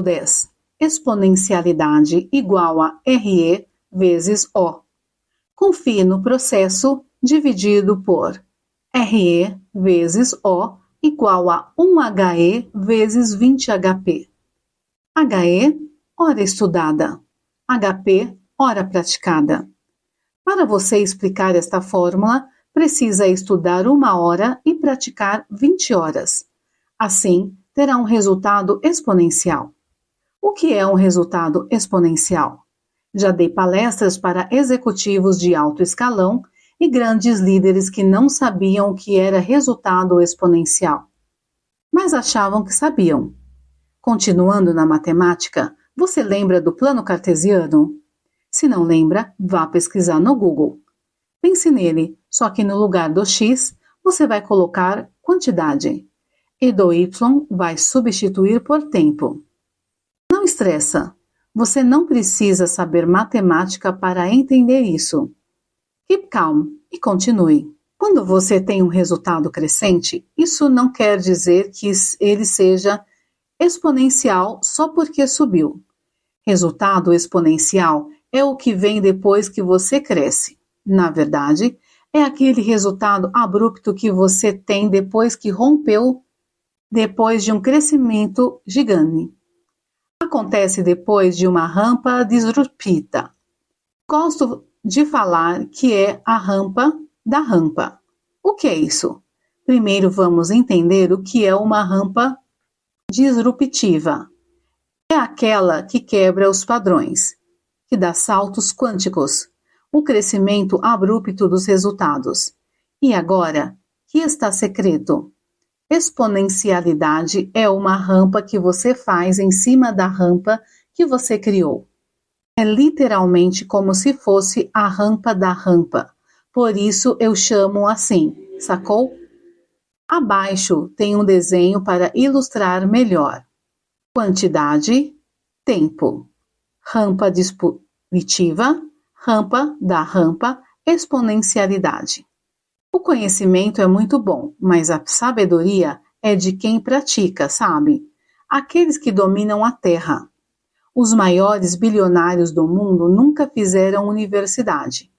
10. Exponencialidade igual a RE vezes O. Confie no processo dividido por RE vezes O igual a 1HE vezes 20HP. HE, hora estudada. HP, hora praticada. Para você explicar esta fórmula, precisa estudar 1 hora e praticar 20 horas. Assim, terá um resultado exponencial. O que é um resultado exponencial? Já dei palestras para executivos de alto escalão e grandes líderes que não sabiam o que era resultado exponencial, mas achavam que sabiam. Continuando na matemática, você lembra do plano cartesiano? Se não lembra, vá pesquisar no Google. Pense nele, só que no lugar do x, você vai colocar quantidade. E do y vai substituir por tempo. Não estressa. Você não precisa saber matemática para entender isso. Keep calm e continue. Quando você tem um resultado crescente, isso não quer dizer que ele seja exponencial só porque subiu. Resultado exponencial é o que vem depois que você cresce. Na verdade, é aquele resultado abrupto que você tem depois que rompeu, depois de um crescimento gigante. Acontece depois de uma rampa disruptiva. Gosto de falar que é a rampa da rampa. O que é isso? Primeiro vamos entender o que é uma rampa disruptiva. É aquela que quebra os padrões, que dá saltos quânticos, o crescimento abrupto dos resultados. E agora, que está secreto? Exponencialidade é uma rampa que você faz em cima da rampa que você criou. É literalmente como se fosse a rampa da rampa. Por isso eu chamo assim, sacou? Abaixo tem um desenho para ilustrar melhor. Quantidade, tempo. Rampa dispositiva, rampa da rampa, exponencialidade. O conhecimento é muito bom, mas a sabedoria é de quem pratica, sabe? Aqueles que dominam a terra. Os maiores bilionários do mundo nunca fizeram universidade,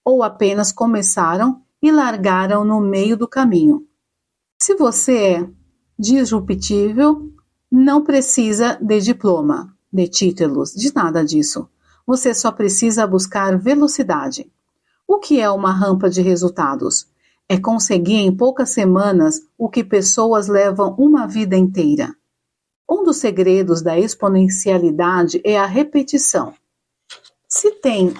ou apenas começaram e largaram no meio do caminho. Se você é disruptível, não precisa de diploma, de títulos, de nada disso. Você só precisa buscar velocidade. O que é uma rampa de resultados? É conseguir em poucas semanas o que pessoas levam uma vida inteira. Um dos segredos da exponencialidade é a repetição. Se tem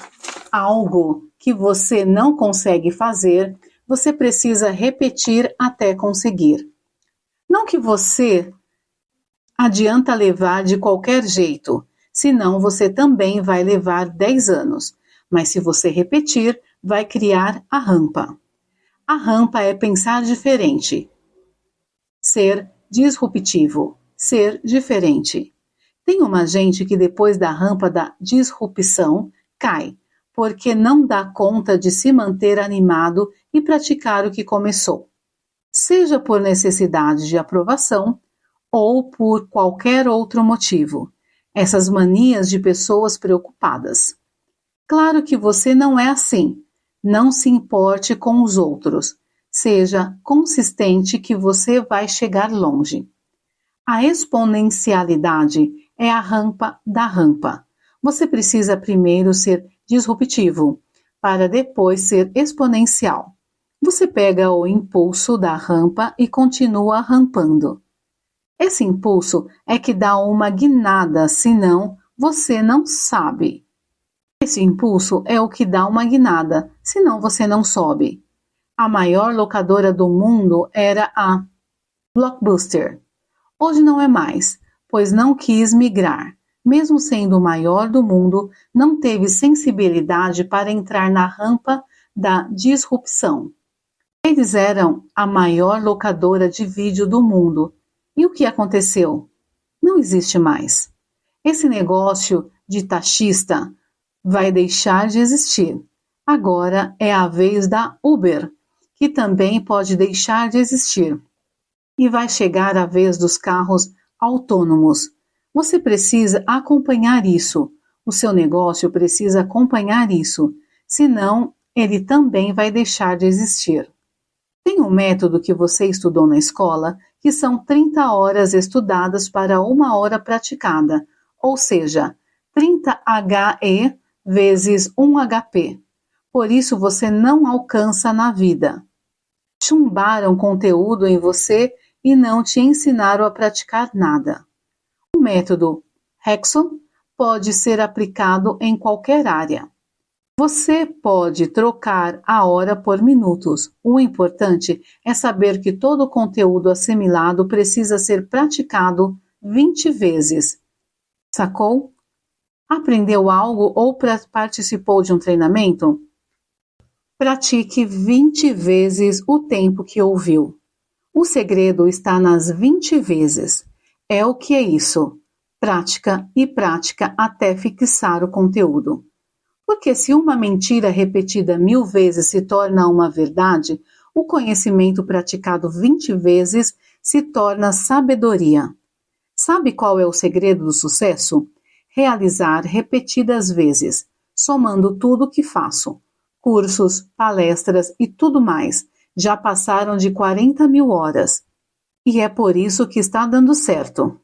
algo que você não consegue fazer, você precisa repetir até conseguir. Não que você adianta levar de qualquer jeito, senão você também vai levar 10 anos. Mas se você repetir, vai criar a rampa. A rampa é pensar diferente, ser disruptivo, ser diferente. Tem uma gente que depois da rampa da disrupção cai, porque não dá conta de se manter animado e praticar o que começou. Seja por necessidade de aprovação ou por qualquer outro motivo. Essas manias de pessoas preocupadas. Claro que você não é assim. Não se importe com os outros. Seja consistente que você vai chegar longe. A exponencialidade é a rampa da rampa. Você precisa primeiro ser disruptivo, para depois ser exponencial. Você pega o impulso da rampa e continua rampando. Esse impulso é que dá uma guinada, senão você não sabe. Esse impulso é o que dá uma guinada, senão você não sobe. A maior locadora do mundo era a Blockbuster. Hoje não é mais, pois não quis migrar. Mesmo sendo o maior do mundo, não teve sensibilidade para entrar na rampa da disrupção. Eles eram a maior locadora de vídeo do mundo. E o que aconteceu? Não existe mais. Esse negócio de taxista vai deixar de existir. Agora é a vez da Uber, que também pode deixar de existir. E vai chegar a vez dos carros autônomos. Você precisa acompanhar isso. O seu negócio precisa acompanhar isso. Senão, ele também vai deixar de existir. Tem um método que você estudou na escola, que são 30 horas estudadas para 1 hora praticada, ou seja, 30 HE vezes 1 HP. Por isso você não alcança na vida. Chumbaram conteúdo em você e não te ensinaram a praticar nada. O método Hexon pode ser aplicado em qualquer área. Você pode trocar a hora por minutos. O importante é saber que todo o conteúdo assimilado precisa ser praticado 20 vezes. Sacou? Aprendeu algo ou participou de um treinamento? Pratique 20 vezes o tempo que ouviu. O segredo está nas 20 vezes. É o que é isso? Prática e prática até fixar o conteúdo. Porque se uma mentira repetida 1000 vezes se torna uma verdade, o conhecimento praticado 20 vezes se torna sabedoria. Sabe qual é o segredo do sucesso? Realizar repetidas vezes, somando tudo o que faço. Cursos, palestras e tudo mais. Já passaram de 40.000 horas. E é por isso que está dando certo.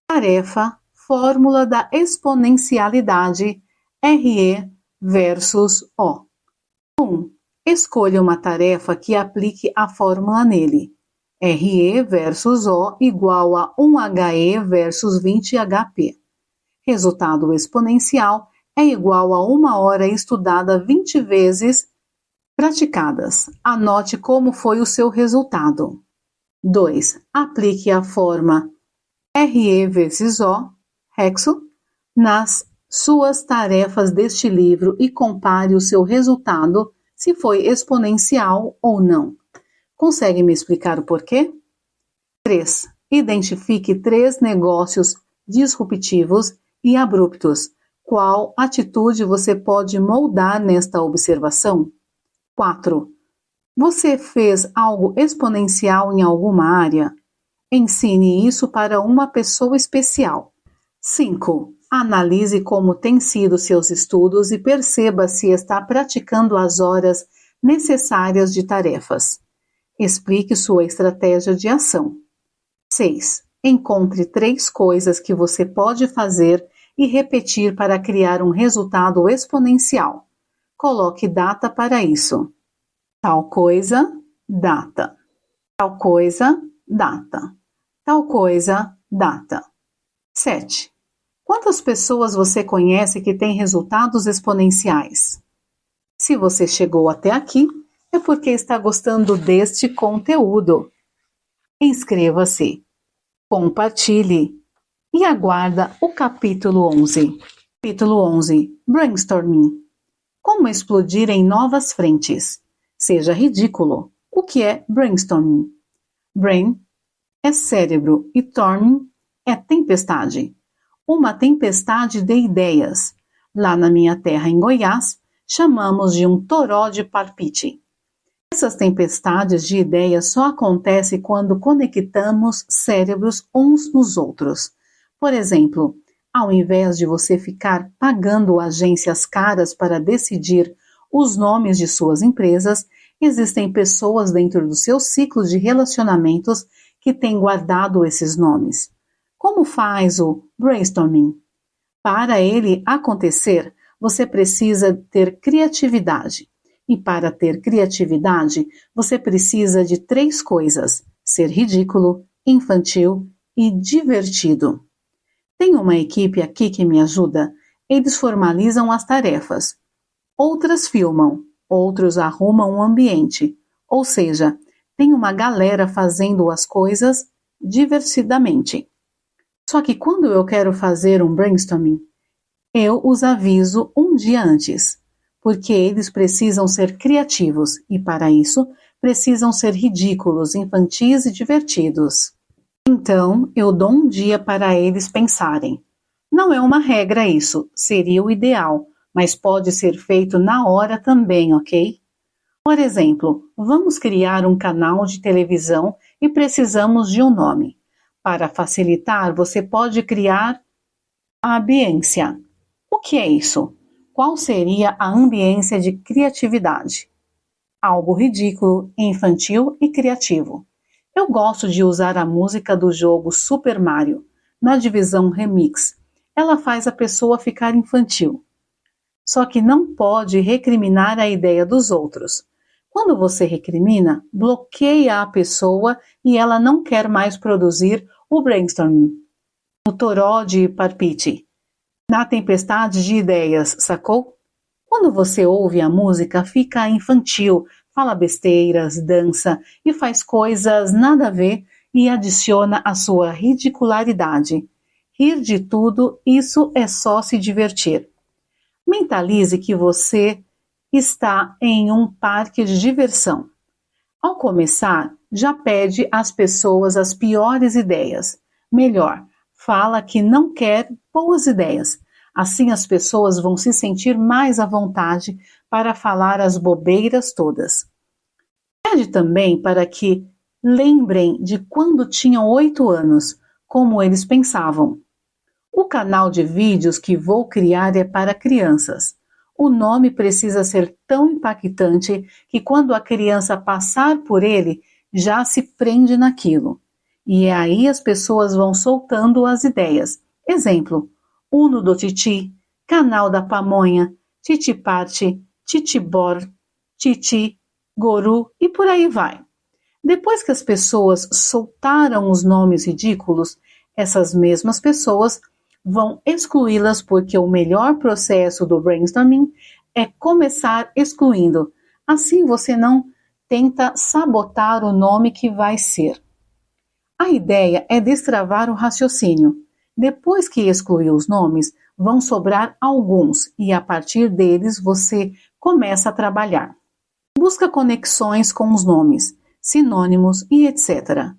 Tarefa, fórmula da exponencialidade, RE versus O. 1. Escolha uma tarefa que aplique a fórmula nele. RE versus O igual a 1HE versus 20HP. Resultado exponencial é igual a 1 hora estudada 20 vezes praticadas. Anote como foi o seu resultado. 2. Aplique a forma RE vezes O, Hexo, nas suas tarefas deste livro e compare o seu resultado se foi exponencial ou não. Consegue me explicar o porquê? 3. Identifique 3 negócios disruptivos e abruptos. Qual atitude você pode moldar nesta observação? 4. Você fez algo exponencial em alguma área? Ensine isso para uma pessoa especial. 5. Analise como têm sido seus estudos e perceba se está praticando as horas necessárias de tarefas. Explique sua estratégia de ação. 6. Encontre 3 coisas que você pode fazer e repetir para criar um resultado exponencial. Coloque data para isso. Tal coisa, data. Tal coisa, data. Tal coisa, data. 7. Quantas pessoas você conhece que têm resultados exponenciais? Se você chegou até aqui, é porque está gostando deste conteúdo. Inscreva-se, compartilhe e aguarda o capítulo 11. Capítulo 11. Brainstorming. Como explodir em novas frentes. Seja ridículo. O que é brainstorming? Brain é cérebro e storming é tempestade. Uma tempestade de ideias. Lá na minha terra, em Goiás, chamamos de um toró de parpite. Essas tempestades de ideias só acontecem quando conectamos cérebros uns nos outros. Por exemplo, ao invés de você ficar pagando agências caras para decidir os nomes de suas empresas, existem pessoas dentro do seu ciclo de relacionamentos que têm guardado esses nomes. Como faz o brainstorming? Para ele acontecer, você precisa ter criatividade. E para ter criatividade, você precisa de 3 coisas: ser ridículo, infantil e divertido. Tem uma equipe aqui que me ajuda. Eles formalizam as tarefas. Outras filmam, outros arrumam o ambiente. Ou seja, tem uma galera fazendo as coisas divertidamente. Só que quando eu quero fazer um brainstorming, eu os aviso um dia antes, porque eles precisam ser criativos e, para isso, precisam ser ridículos, infantis e divertidos. Então, eu dou um dia para eles pensarem. Não é uma regra isso, seria o ideal, mas pode ser feito na hora também, ok? Por exemplo, vamos criar um canal de televisão e precisamos de um nome. Para facilitar, você pode criar a ambiência. O que é isso? Qual seria a ambiência de criatividade? Algo ridículo, infantil e criativo. Eu gosto de usar a música do jogo Super Mario, na divisão Remix. Ela faz a pessoa ficar infantil. Só que não pode recriminar a ideia dos outros. Quando você recrimina, bloqueia a pessoa e ela não quer mais produzir o brainstorming. No toró de Parpite, na tempestade de ideias, sacou? Quando você ouve a música, fica infantil, fala besteiras, dança e faz coisas nada a ver e adiciona a sua ridicularidade. Rir de tudo, isso é só se divertir. Mentalize que você está em um parque de diversão. Ao começar, já pede às pessoas as piores ideias. Melhor, fala que não quer boas ideias. Assim as pessoas vão se sentir mais à vontade para falar as bobeiras todas. Pede também para que lembrem de quando tinham 8 anos, como eles pensavam. O canal de vídeos que vou criar é para crianças. O nome precisa ser tão impactante que quando a criança passar por ele, já se prende naquilo. E é aí as pessoas vão soltando as ideias. Exemplo, Uno do Titi, Canal da Pamonha, Titi Parte, Titibor, Titi, Goru e por aí vai. Depois que as pessoas soltaram os nomes ridículos, essas mesmas pessoas vão excluí-las porque o melhor processo do brainstorming é começar excluindo. Assim você não tenta sabotar o nome que vai ser. A ideia é destravar o raciocínio. Depois que excluir os nomes, vão sobrar alguns e a partir deles você começa a trabalhar. Busca conexões com os nomes, sinônimos e etc.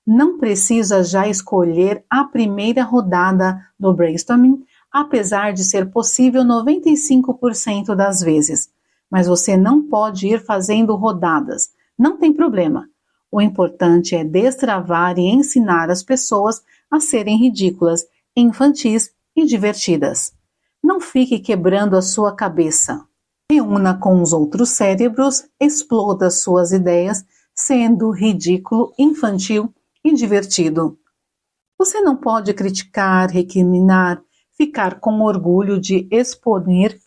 Não precisa já escolher a primeira rodada do brainstorming, apesar de ser possível 95% das vezes. Mas você não pode ir fazendo rodadas. Não tem problema. O importante é destravar e ensinar as pessoas a serem ridículas, infantis e divertidas. Não fique quebrando a sua cabeça. Reúna com os outros cérebros, exploda suas ideias, sendo ridículo, infantil e divertido. Você não pode criticar, recriminar, ficar com orgulho de exponer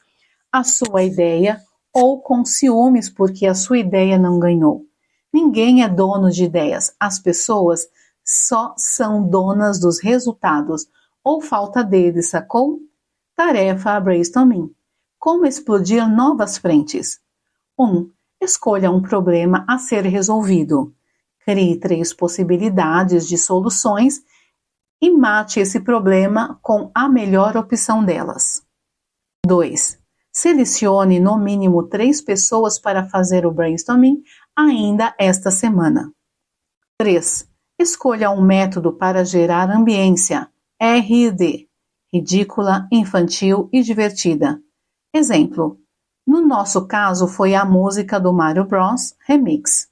a sua ideia ou com ciúmes porque a sua ideia não ganhou. Ninguém é dono de ideias, as pessoas só são donas dos resultados ou falta deles, sacou? Tarefa brainstorming. Como explodir novas frentes? 1. Escolha um problema a ser resolvido. Crie 3 possibilidades de soluções e mate esse problema com a melhor opção delas. 2. Selecione no mínimo 3 pessoas para fazer o brainstorming ainda esta semana. 3. Escolha um método para gerar ambiência, RD, ridícula, infantil e divertida. Exemplo, no nosso caso foi a música do Mario Bros. Remix.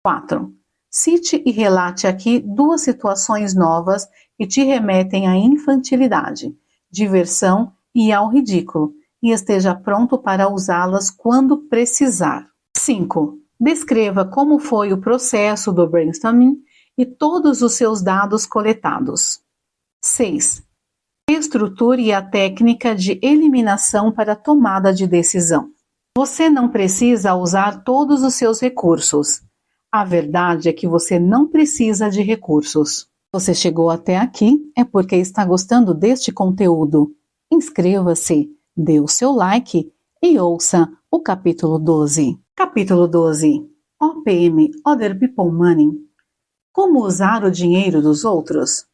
4. Cite e relate aqui 2 situações novas que te remetem à infantilidade, diversão e ao ridículo, e esteja pronto para usá-las quando precisar. 5. Descreva como foi o processo do brainstorming e todos os seus dados coletados. 6. Estruture a técnica de eliminação para tomada de decisão. Você não precisa usar todos os seus recursos. A verdade é que você não precisa de recursos. Você chegou até aqui é porque está gostando deste conteúdo. Inscreva-se, dê o seu like e ouça o capítulo 12. Capítulo 12. OPM, Other People Money. Como usar o dinheiro dos outros?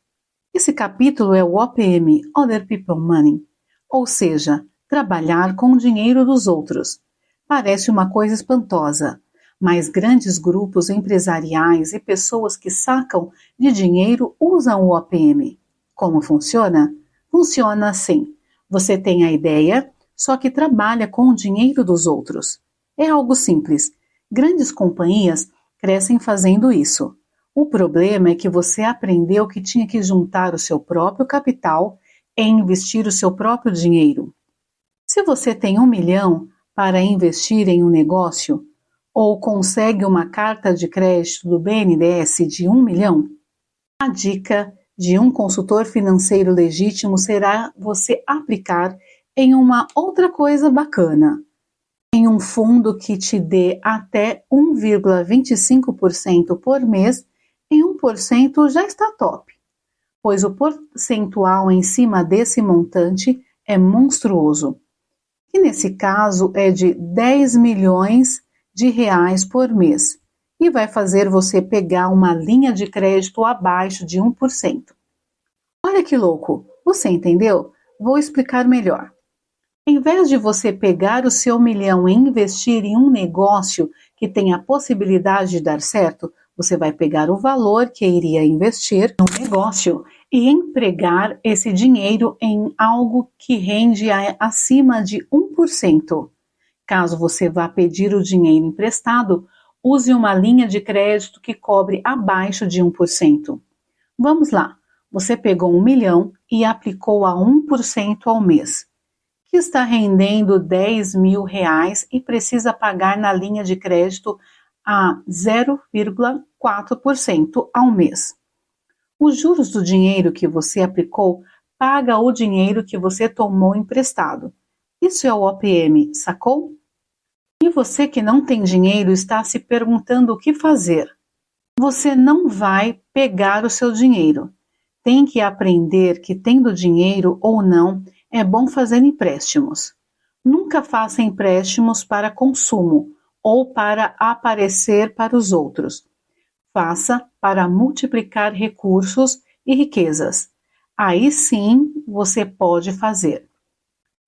Esse capítulo é o OPM, Other People Money, ou seja, trabalhar com o dinheiro dos outros. Parece uma coisa espantosa, mas grandes grupos empresariais e pessoas que sacam de dinheiro usam o OPM. Como funciona? Funciona assim. Você tem a ideia, só que trabalha com o dinheiro dos outros. É algo simples. Grandes companhias crescem fazendo isso. O problema é que você aprendeu que tinha que juntar o seu próprio capital e investir o seu próprio dinheiro. Se você tem 1 milhão para investir em um negócio, ou consegue uma carta de crédito do BNDES de 1 milhão, a dica de um consultor financeiro legítimo será você aplicar em uma outra coisa bacana, em um fundo que te dê até 1,25% por mês, em 1% já está top, pois o percentual em cima desse montante é monstruoso, que nesse caso é de 10 milhões de reais por mês, e vai fazer você pegar uma linha de crédito abaixo de 1%. Olha que louco, você entendeu? Vou explicar melhor. Em vez de você pegar o seu 1 milhão e investir em um negócio que tem a possibilidade de dar certo, você vai pegar o valor que iria investir no negócio e empregar esse dinheiro em algo que rende acima de 1%. Caso você vá pedir o dinheiro emprestado, use uma linha de crédito que cobre abaixo de 1%. Vamos lá, você pegou 1 milhão e aplicou a 1% ao mês, que está rendendo 10 mil reais e precisa pagar na linha de crédito a 0,4% ao mês. Os juros do dinheiro que você aplicou paga o dinheiro que você tomou emprestado. Isso é o OPM, sacou? E você que não tem dinheiro está se perguntando o que fazer. Você não vai pegar o seu dinheiro. Tem que aprender que tendo dinheiro ou não, é bom fazer empréstimos. Nunca faça empréstimos para consumo ou para aparecer para os outros. Faça para multiplicar recursos e riquezas. Aí sim você pode fazer.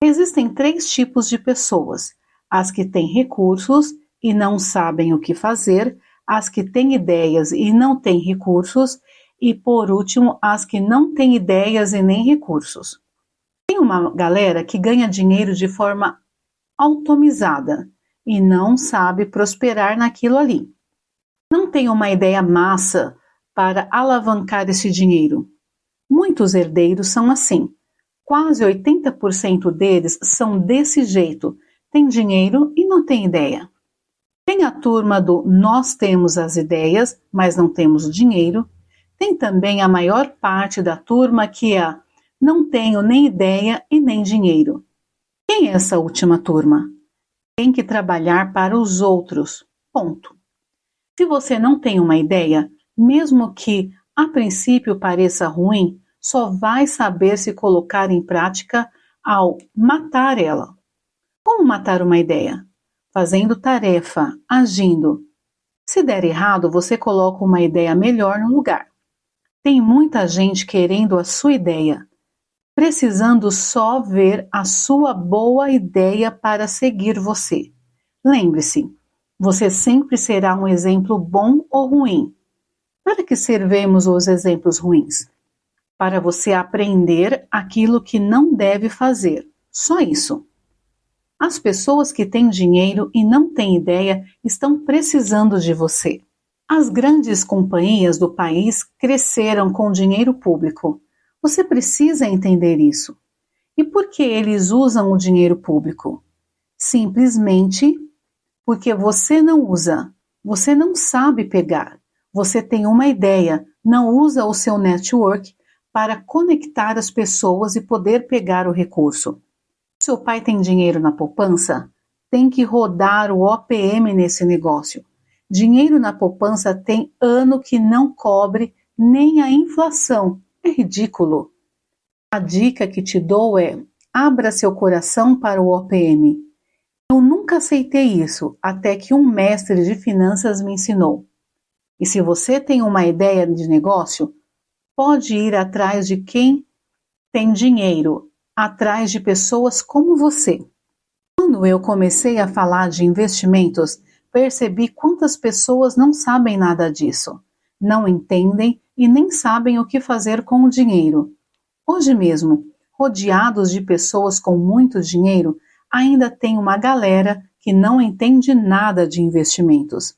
Existem 3 tipos de pessoas: as que têm recursos e não sabem o que fazer, as que têm ideias e não têm recursos, e por último, as que não têm ideias e nem recursos. Tem uma galera que ganha dinheiro de forma automatizada e não sabe prosperar naquilo ali. Não tem uma ideia massa para alavancar esse dinheiro. Muitos herdeiros são assim. Quase 80% deles são desse jeito. Tem dinheiro e não tem ideia. Tem a turma do nós temos as ideias, mas não temos o dinheiro. Tem também a maior parte da turma que é não tenho nem ideia e nem dinheiro. Quem é essa última turma? Tem que trabalhar para os outros. Ponto. Se você não tem uma ideia, mesmo que a princípio pareça ruim, só vai saber se colocar em prática ao matar ela. Como matar uma ideia? Fazendo tarefa, agindo. Se der errado, você coloca uma ideia melhor no lugar. Tem muita gente querendo a sua ideia, precisando só ver a sua boa ideia para seguir você. Lembre-se, você sempre será um exemplo bom ou ruim. Para que servemos os exemplos ruins? Para você aprender aquilo que não deve fazer. Só isso. As pessoas que têm dinheiro e não têm ideia estão precisando de você. As grandes companhias do país cresceram com dinheiro público. Você precisa entender isso. E por que eles usam o dinheiro público? Simplesmente porque você não usa, você não sabe pegar. Você tem uma ideia, não usa o seu network para conectar as pessoas e poder pegar o recurso. Seu pai tem dinheiro na poupança? Tem que rodar o OPM nesse negócio. Dinheiro na poupança tem ano que não cobre nem a inflação. É ridículo. A dica que te dou é: abra seu coração para o OPM. Eu nunca aceitei isso, até que um mestre de finanças me ensinou. E se você tem uma ideia de negócio, pode ir atrás de quem tem dinheiro, atrás de pessoas como você. Quando eu comecei a falar de investimentos, percebi quantas pessoas não sabem nada disso, não entendem e nem sabem o que fazer com o dinheiro. Hoje mesmo, rodeados de pessoas com muito dinheiro, ainda tem uma galera que não entende nada de investimentos.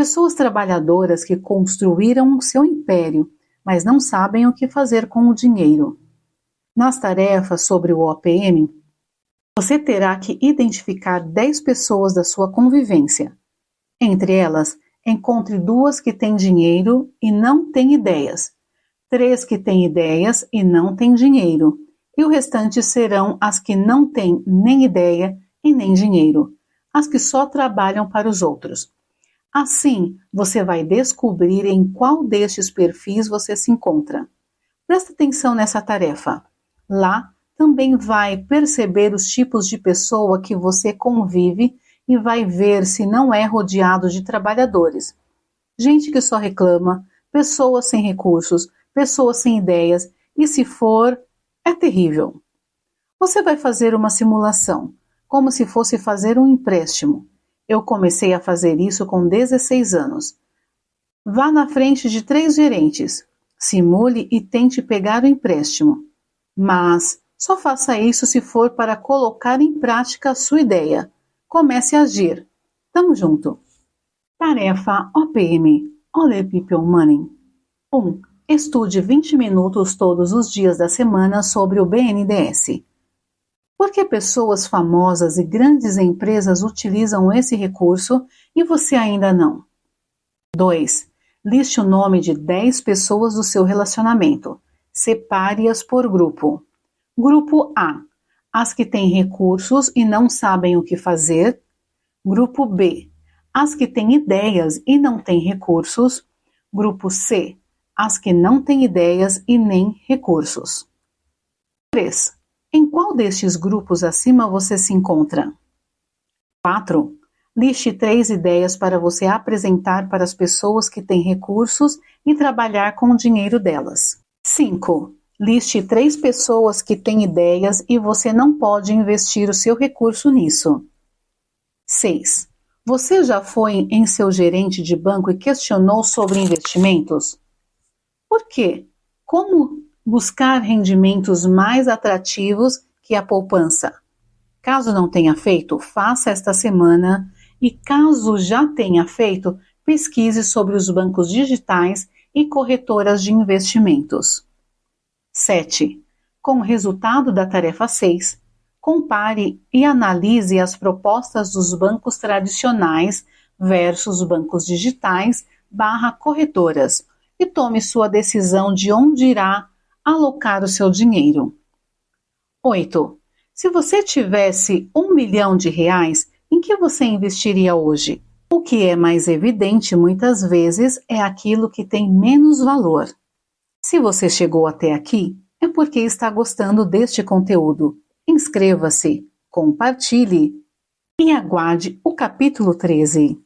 Pessoas trabalhadoras que construíram o seu império, mas não sabem o que fazer com o dinheiro. Nas tarefas sobre o OPM, você terá que identificar 10 pessoas da sua convivência. Entre elas, encontre 2 que têm dinheiro e não têm ideias, 3 que têm ideias e não têm dinheiro, e o restante serão as que não têm nem ideia e nem dinheiro, as que só trabalham para os outros. Assim, você vai descobrir em qual destes perfis você se encontra. Presta atenção nessa tarefa. Lá, também vai perceber os tipos de pessoa que você convive e vai ver se não é rodeado de trabalhadores. Gente que só reclama, pessoas sem recursos, pessoas sem ideias, e se for, é terrível. Você vai fazer uma simulação, como se fosse fazer um empréstimo. Eu comecei a fazer isso com 16 anos. Vá na frente de 3 gerentes, simule e tente pegar o empréstimo. Mas só faça isso se for para colocar em prática a sua ideia. Comece a agir. Tamo junto. Tarefa OPM, Other People Money. 1. Estude 20 minutos todos os dias da semana sobre o BNDES. Por que pessoas famosas e grandes empresas utilizam esse recurso e você ainda não? 2. Liste o nome de 10 pessoas do seu relacionamento. Separe-as por grupo. Grupo A. As que têm recursos e não sabem o que fazer. Grupo B. As que têm ideias e não têm recursos. Grupo C. As que não têm ideias e nem recursos. 3. Em qual destes grupos acima você se encontra? 4. Liste 3 ideias para você apresentar para as pessoas que têm recursos e trabalhar com o dinheiro delas. 5. Liste 3 pessoas que têm ideias e você não pode investir o seu recurso nisso. 6. Você já foi em seu gerente de banco e questionou sobre investimentos? Por quê? Como buscar rendimentos mais atrativos que a poupança? Caso não tenha feito, faça esta semana e caso já tenha feito, pesquise sobre os bancos digitais e corretoras de investimentos. 7. Com o resultado da tarefa 6, compare e analise as propostas dos bancos tradicionais versus bancos digitais / corretoras e tome sua decisão de onde irá alocar o seu dinheiro. 8. Se você tivesse R$1 milhão, em que você investiria hoje? O que é mais evidente muitas vezes é aquilo que tem menos valor. Se você chegou até aqui, é porque está gostando deste conteúdo. Inscreva-se, compartilhe e aguarde o capítulo 13.